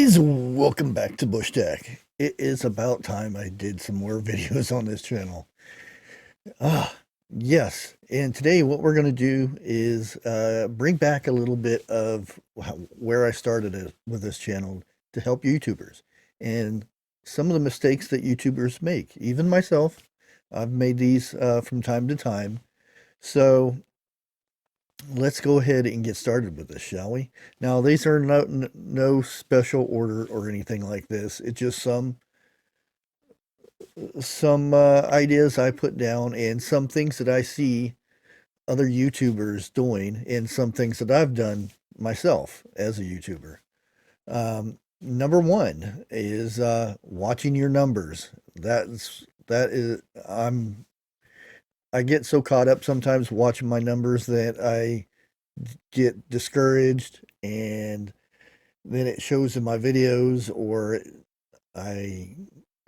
guys, welcome back to BushTech. It is about time I did some more videos on this channel. Ah, yes. And today what we're going to do is bring back a little bit of where I started with this channel to help YouTubers. And some of the mistakes that YouTubers make. Even myself, I've made these from time to time. So let's go ahead and get started with this, shall we? Now, these are no special order or anything like this. It's just some ideas I put down and some things that I see other YouTubers doing and some things that I've done myself as a YouTuber. Number one is watching your numbers. That is I get so caught up sometimes watching my numbers that I get discouraged, and then it shows in my videos, or I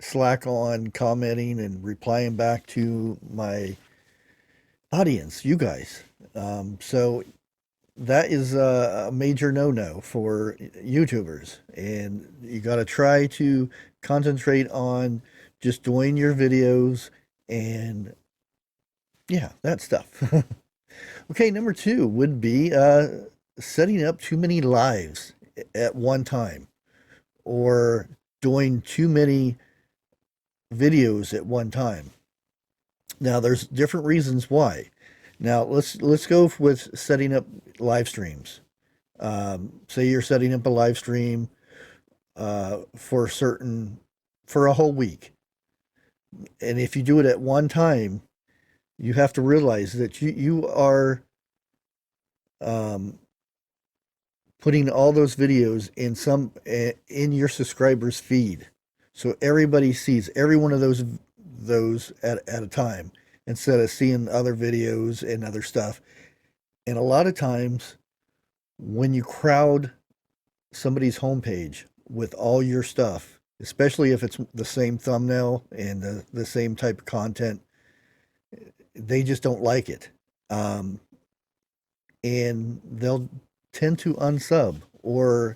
slack on commenting and replying back to my audience, you guys. So that is a major no-no for YouTubers, and you got to try to concentrate on just doing your videos and yeah, that stuff. Okay, number two would be setting up too many lives at one time, or doing too many videos at one time. Now, there's different reasons why. Now, let's go with setting up live streams. Say you're setting up a live stream for a whole week, and if you do it at one time, you have to realize that you are um, putting all those videos in your subscribers feed, so everybody sees every one of those at a time, instead of seeing other videos and other stuff. And a lot of times when you crowd somebody's homepage with all your stuff, especially if it's the same thumbnail and the same type of content, they just don't like it. And they'll tend to unsub or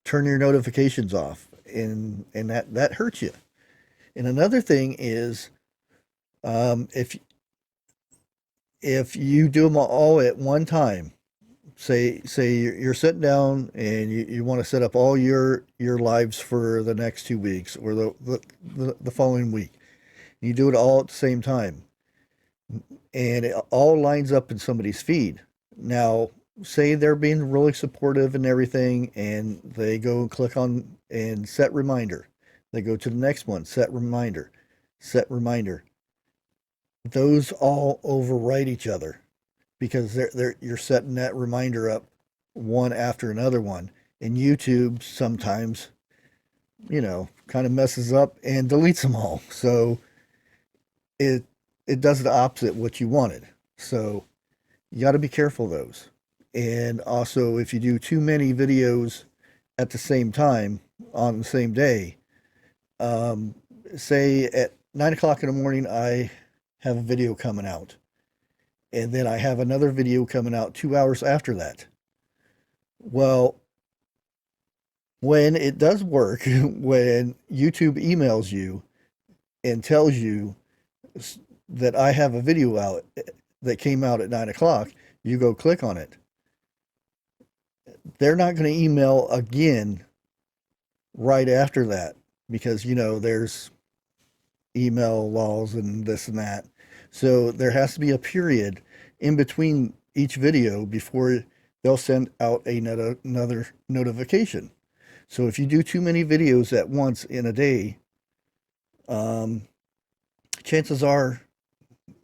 turn your notifications off, and that hurts you. And another thing is, if you do them all at one time, say you're sitting down and you want to set up all your lives for the next 2 weeks, or the following week, you do it all at the same time, and it all lines up in somebody's feed. Now, say they're being really supportive and everything, and they go and click on and set reminder. They go to the next one, set reminder, set reminder. Those all overwrite each other, because you're setting that reminder up one after another one. And YouTube sometimes, kind of messes up and deletes them all. So it it does the opposite what you wanted. So you got to be careful of those. And also, if you do too many videos at the same time on the same day, um, say at 9 o'clock in the morning, I have a video coming out, and then I have another video coming out 2 hours after that. Well, when it does work, when YouTube emails you and tells you that I have a video out that came out at 9 o'clock, you go click on it. They're not going to email again right after that, because, there's email laws and this and that. So there has to be a period in between each video before they'll send out another notification. So if you do too many videos at once in a day, chances are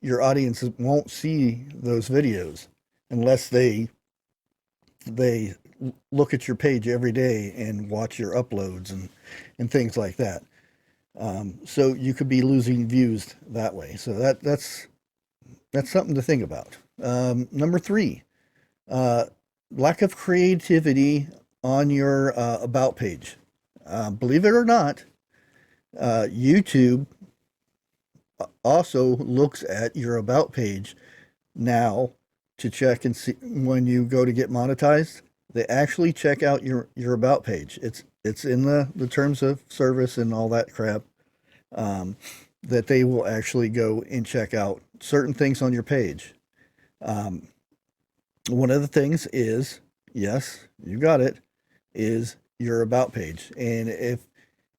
your audience won't see those videos unless they look at your page every day and watch your uploads and things like that. So you could be losing views that way. So that's something to think about. Number three, lack of creativity on your about page. Believe it or not, YouTube also looks at your about page now to check and see when you go to get monetized. they actually check out your about page. It's in the terms of service and all that crap, um, that they will actually go and check out certain things on your page. Um, One of the things is, yes, you got it, is your about page. And if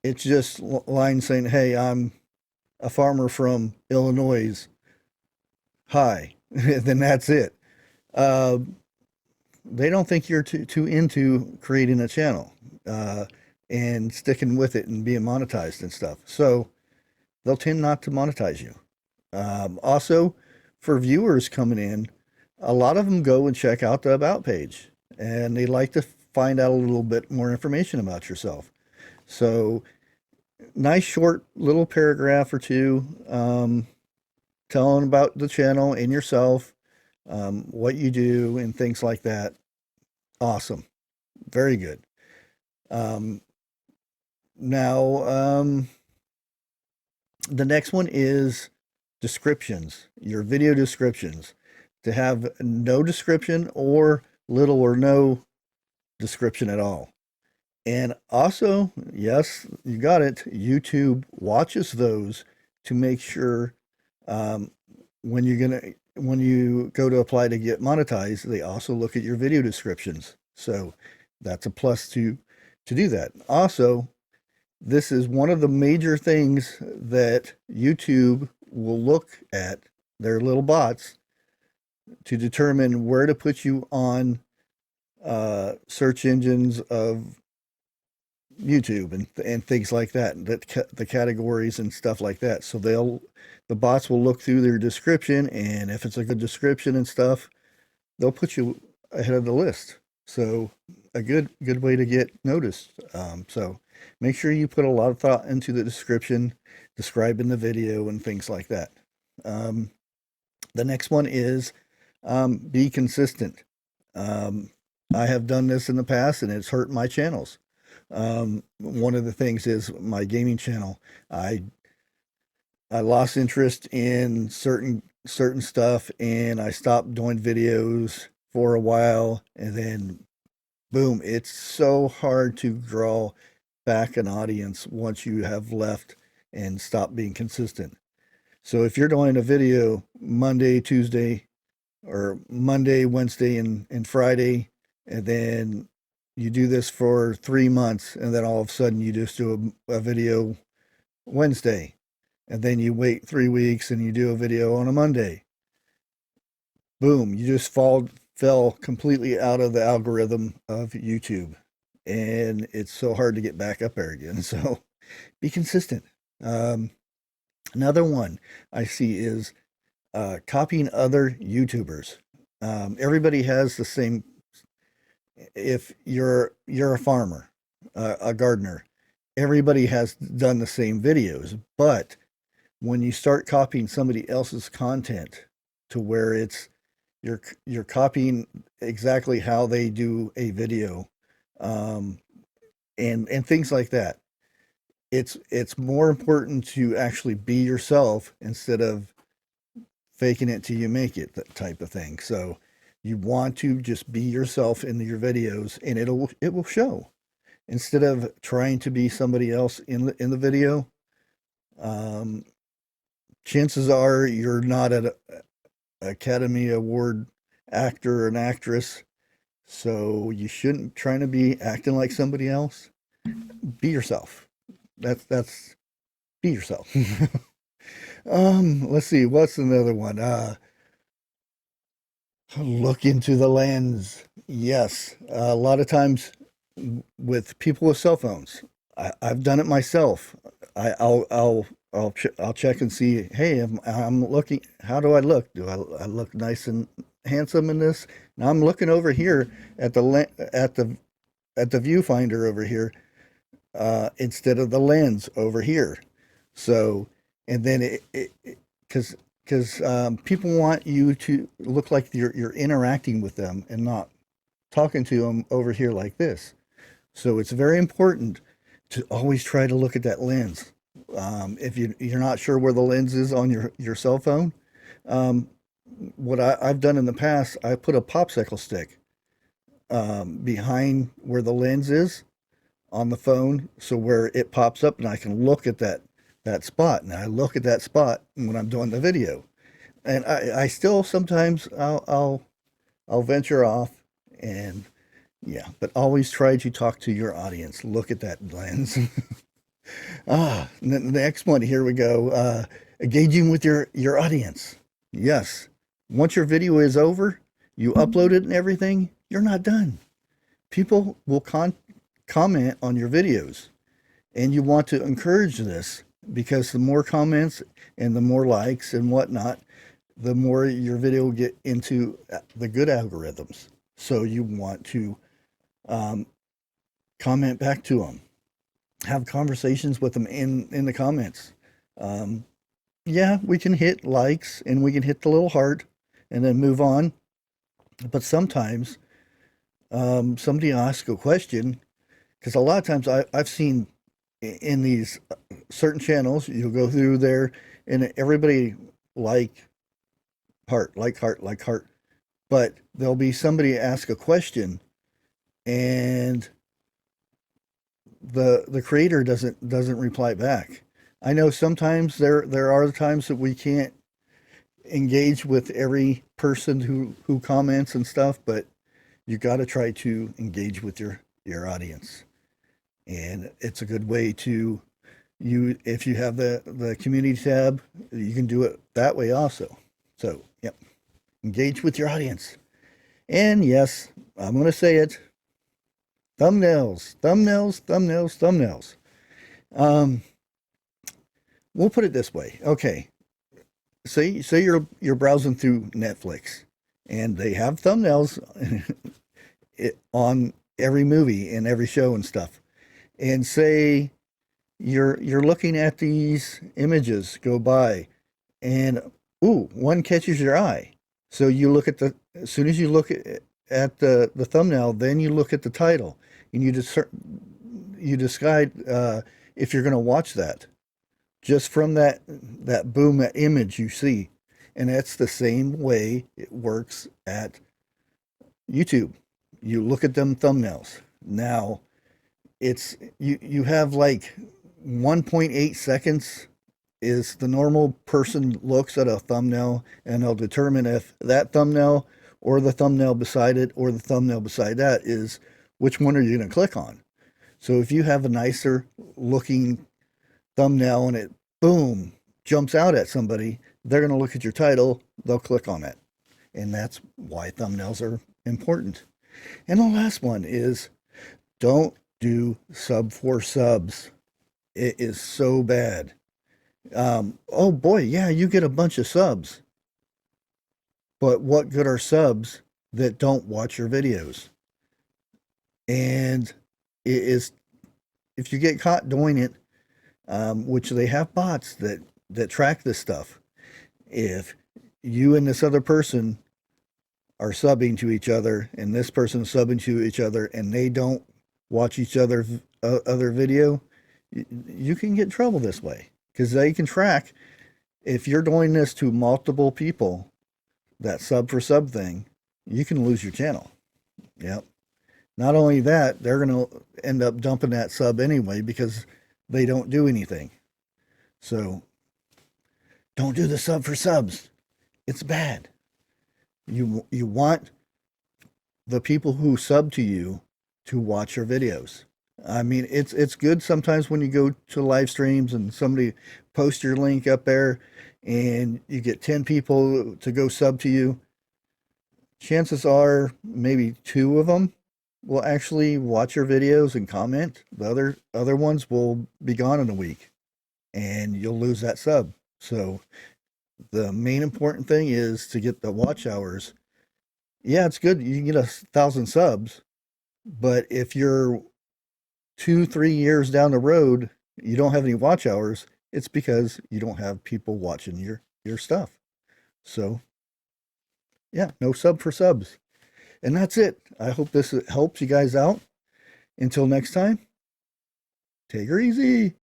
it's just line saying, "Hey, I'm a farmer from Illinois. Hi," then that's it. Uh, they don't think you're too into creating a channel uh, and sticking with it and being monetized and stuff. So they'll tend not to monetize you. Also, for viewers coming in, a lot of them go and check out the about page, and they like to find out a little bit more information about yourself. So, nice short little paragraph or two, telling about the channel and yourself, what you do, and things like that. Awesome. Very good. Um, Now, the next one is descriptions, your video descriptions. To have no description or little or no description at all. And also, yes, you got it, YouTube watches those to make sure, um, when you go to apply to get monetized, they also look at your video descriptions. So that's a plus to do that. Also, this is one of the major things that YouTube will look at their little bots to determine where to put you on search engines of YouTube and things like that, the categories and stuff like that. So the bots will look through their description, and if it's a good description and stuff, they'll put you ahead of the list. So a good way to get noticed. So make sure you put a lot of thought into the description, describing the video and things like that. Um, the next one is, be consistent. I have done this in the past, and it's hurt my channels. One of the things is my gaming channel. I lost interest in certain stuff, and I stopped doing videos for a while, and then boom, it's so hard to draw back an audience once you have left and stopped being consistent. So if you're doing a video Monday, Tuesday, or Monday, Wednesday, and Friday, and then you do this for 3 months, and then all of a sudden you just do a video Wednesday, and then you wait 3 weeks and you do a video on a Monday. Boom, you just fell completely out of the algorithm of YouTube, and it's so hard to get back up there again. So be consistent. Another one I see is copying other YouTubers. Everybody has the same. If you're a farmer, a gardener, everybody has done the same videos. But when you start copying somebody else's content to where you're copying exactly how they do a video, um, and things like that, it's more important to actually be yourself instead of faking it till you make it, that type of thing. So you want to just be yourself in your videos, and it will show instead of trying to be somebody else in the video. Um, Chances are you're not an Academy Award actor or an actress, so you shouldn't try to be acting like somebody else. Be yourself. That's be yourself. Let's see, what's another one? Look into the lens. Yes, a lot of times with people with cell phones, I've done it myself. I'll check and see. Hey, I'm looking. How do I look? Do I look nice and handsome in this? Now I'm looking over here at the viewfinder over here, instead of the lens over here. So, and then because people want you to look like you're interacting with them and not talking to them over here like this. So it's very important to always try to look at that lens. If you're not sure where the lens is on your cell phone, um, what I've done in the past, I put a popsicle stick behind where the lens is on the phone, so where it pops up and I can look at that spot, and I look at that spot when I'm doing the video. And I still sometimes I'll venture off, and yeah, but always try to talk to your audience. Look at that lens. The next one, here we go. Engaging with your audience. Yes. Once your video is over, you upload it and everything, you're not done. People will comment on your videos, and you want to encourage this, because the more comments and the more likes and whatnot, the more your video will get into the good algorithms. So you want to comment back to them, have conversations with them in the comments. Yeah, we can hit likes and we can hit the little heart and then move on. But sometimes somebody asks a question, because a lot of times I've seen in these certain channels, you'll go through there and everybody like heart, like heart, like heart. But there'll be somebody ask a question, and the creator doesn't reply back. I know sometimes there are times that we can't engage with every person who comments and stuff, but you got to try to engage with your audience. And it's a good way to, if you have the community tab, you can do it that way also. So, yep, engage with your audience. And yes, I'm going to say it, thumbnails, thumbnails, thumbnails, thumbnails. We'll put it this way. Okay, say you're browsing through Netflix, and they have thumbnails on every movie and every show and stuff. And say you're looking at these images go by, and ooh, one catches your eye. So you look at as soon as you look at the thumbnail, then you look at the title, and you decide if you're going to watch that just from that boom, that image you see. And that's the same way it works at YouTube. You look at them thumbnails. Now, it's you have like 1.8 seconds is the normal person looks at a thumbnail, and they'll determine if that thumbnail or the thumbnail beside it or the thumbnail beside that is, which one are you going to click on. So if you have a nicer looking thumbnail and it boom jumps out at somebody, they're going to look at your title, they'll click on it. And that's why thumbnails are important. And the last one is, don't do sub for subs. It is so bad. Oh boy, yeah, you get a bunch of subs, but what good are subs that don't watch your videos? And it is, if you get caught doing it, which they have bots that track this stuff, if you and this other person are subbing to each other, and this person is subbing to each other, and they don't watch each other's other video, you can get in trouble this way, because they can track. If you're doing this to multiple people, that sub for sub thing, you can lose your channel. Yep. Not only that, they're going to end up dumping that sub anyway, because they don't do anything. So don't do the sub for subs. It's bad. You want the people who sub to you to watch your videos. I mean, it's good sometimes when you go to live streams and somebody posts your link up there and you get 10 people to go sub to you. Chances are maybe 2 of them will actually watch your videos and comment. The other ones will be gone in a week, and you'll lose that sub. So the main important thing is to get the watch hours. Yeah, it's good. You can get 1,000 subs, but if you're 2-3 years down the road, you don't have any watch hours, it's because you don't have people watching your stuff. So yeah, no sub for subs. And that's it. I hope this helps you guys out. Until next time, take her easy.